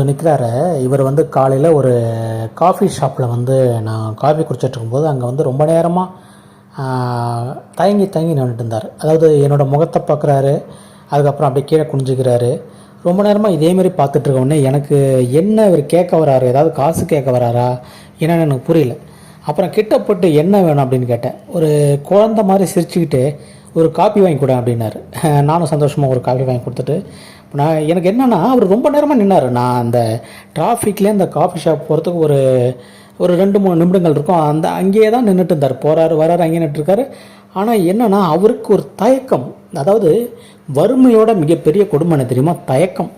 நிற்கிறாரு. இவர் வந்து காலையில் ஒரு காஃபி ஷாப்பில் வந்து நான் காஃபி குடிச்சிட்டு இருக்கும்போது அங்கே வந்து ரொம்ப நேரமாக தயங்கி தயங்கி நின்றுட்டு இருந்தார். அதாவது என்னோடய முகத்தை பார்க்குறாரு, அதுக்கப்புறம் அப்படியே கீழே குனிஞ்சிக்கிறாரு. ரொம்ப நேரமாக இதேமாரி பார்த்துட்ருக்கோடனே எனக்கு என்ன இவர் கேட்க வராரு, ஏதாவது காசு கேட்க வராரா என்னென்னு எனக்கு புரியல. அப்புறம் கிட்ட போட்டு என்ன வேணும் அப்படின்னு கேட்டேன். ஒரு குழந்த மாதிரி சிரிச்சுக்கிட்டு ஒரு காப்பி வாங்கி கொடு அப்படின்னாரு. நானும் சந்தோஷமாக ஒரு காஃபி வாங்கி கொடுத்துட்டு எனக்கு என்னென்னா அவர் ரொம்ப நேரமாக நின்னார். நான் அந்த டிராஃபிக்லேயே அந்த காஃபி ஷாப் போகிறதுக்கு ஒரு 2-3 நிமிடங்கள் இருக்கும். அங்கேயே தான் நின்றுட்டு இருந்தார். போகிறாரு வராரு, அங்கேயே நின்றுட்டுருக்காரு. ஆனால் என்னென்னா அவருக்கு ஒரு தயக்கம், அதாவது வறுமையோட மிகப்பெரிய கொடுமை என்ன தெரியுமா? தயக்கம்.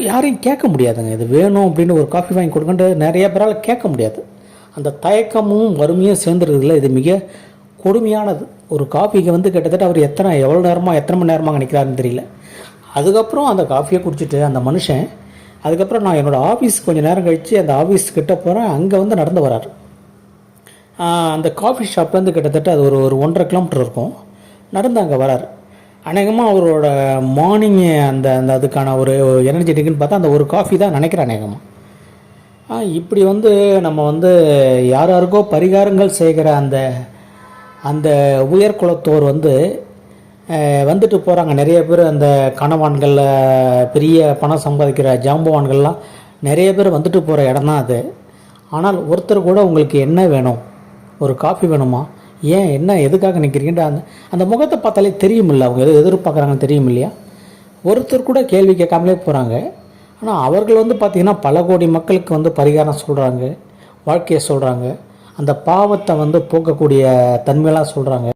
யாரையும் கேட்க முடியாதுங்க, இது வேணும் அப்படின்னு ஒரு காஃபி வாங்கி கொடுக்கன்ட்டு நிறைய பேரால் கேட்க முடியாது. அந்த தயக்கமும் வறுமையும் சேர்ந்துருக்குதுல, இது மிக கொடுமையானது. ஒரு காஃபிக்கு வந்து கிட்டத்தட்ட அவர் எத்தனை மணி நேரமாக நிற்கிறாருன்னு தெரியல. அதுக்கப்புறம் அந்த காஃபியை குடிச்சிட்டு அந்த மனுஷன், அதுக்கப்புறம் நான் என்னோடய ஆஃபீஸ் கொஞ்சம் நேரம் கழித்து அந்த ஆஃபீஸ் கிட்டே போகிறேன். அங்கே வந்து நடந்து வரார். அந்த காஃபி ஷாப்லேருந்து கிட்டத்தட்ட அது ஒரு 1.5 கிலோமீட்டர் இருக்கும். நடந்து அங்கே வரார். அநேகமாக அவரோட மார்னிங் அந்த அதுக்கான ஒரு எனர்ஜி ட்ரிங்க்னு பார்த்தா அந்த ஒரு காஃபி தான் நினைக்கிறேன் அநேகமாக. இப்படி வந்து நம்ம வந்து யாருக்கோ பரிகாரங்கள் செய்கிற அந்த உயர்குலத்தோர் வந்து வந்துட்டு போகிறாங்க. நிறைய பேர் அந்த கணவான்களில் பெரிய பணம் சம்பாதிக்கிற ஜாம்பவான்கள்லாம் நிறைய பேர் வந்துட்டு போகிற இடம் தான் அது. ஆனால் ஒருத்தர் கூட உங்களுக்கு என்ன வேணும், ஒரு காஃபி வேணுமா, ஏன் என்ன எதுக்காக நிற்கிறீங்கன்ற அந்த முகத்தை பார்த்தாலே தெரியும் இல்லை, அவங்க எது எதிர்பார்க்குறாங்கன்னு தெரியும் இல்லையா? ஒருத்தர் கூட கேள்வி கேட்காமலே போகிறாங்க. ஆனால் அவர்கள் வந்து பார்த்திங்கன்னா பல கோடி மக்களுக்கு வந்து பரிகாரம் சொல்கிறாங்க, வாழ்க்கையை சொல்கிறாங்க, அந்த பாவத்தை வந்து போக்கக்கூடிய தன்மையெல்லாம் சொல்கிறாங்க.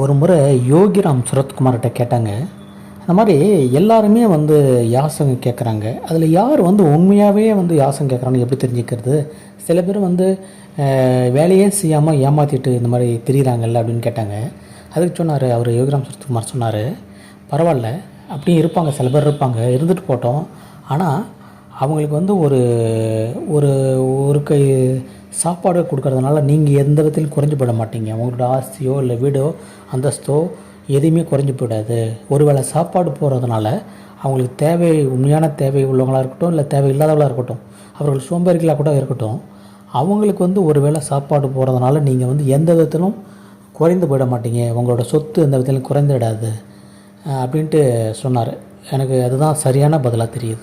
ஒரு முறை யோகிராம் சுரத்குமார்கிட்ட கேட்டாங்க, அந்த மாதிரி எல்லாருமே வந்து யாசகம் கேட்குறாங்க, அதில் யார் வந்து உண்மையாகவே வந்து யாசகம் கேட்குறாங்கன்னு எப்படி தெரிஞ்சுக்கிறது? சில பேர் வந்து வேலையே செய்யாமல் ஏமாற்றிட்டு இந்த மாதிரி திரிகிறாங்கல்ல அப்படின்னு கேட்டாங்க. அதுக்கு சொன்னார் அவர் யோகிராம் சுரத்குமார் சொன்னார், பரவாயில்ல அப்படியும் இருப்பாங்க, சில பேர் இருப்பாங்க, இருந்துட்டு போட்டோம். ஆனால் அவங்களுக்கு வந்து ஒரு கை சாப்பாடு கொடுக்கறதுனால நீங்கள் எந்த விதத்திலும் குறைஞ்சி போட மாட்டீங்க. உங்களோட ஆஸ்தியோ இல்லை வீடோ அந்தஸ்தோ எதுவுமே குறைஞ்சி போயிடாது. ஒருவேளை சாப்பாடு போகிறதுனால அவங்களுக்கு உண்மையான தேவை உள்ளவங்களாக இருக்கட்டும், இல்லை தேவை இல்லாதவங்களாக இருக்கட்டும், அவர்கள் சோம்பேறிகளாக கூட இருக்கட்டும், அவங்களுக்கு வந்து ஒரு வேளை சாப்பாடு போகிறதுனால நீங்கள் வந்து எந்த விதத்திலும் குறைந்து போயிட மாட்டீங்க, உங்களோட சொத்து எந்த விதத்திலும் குறைந்துவிடாது அப்படின்ட்டு சொன்னார். எனக்கு அதுதான் சரியான பதிலாக தெரியுது.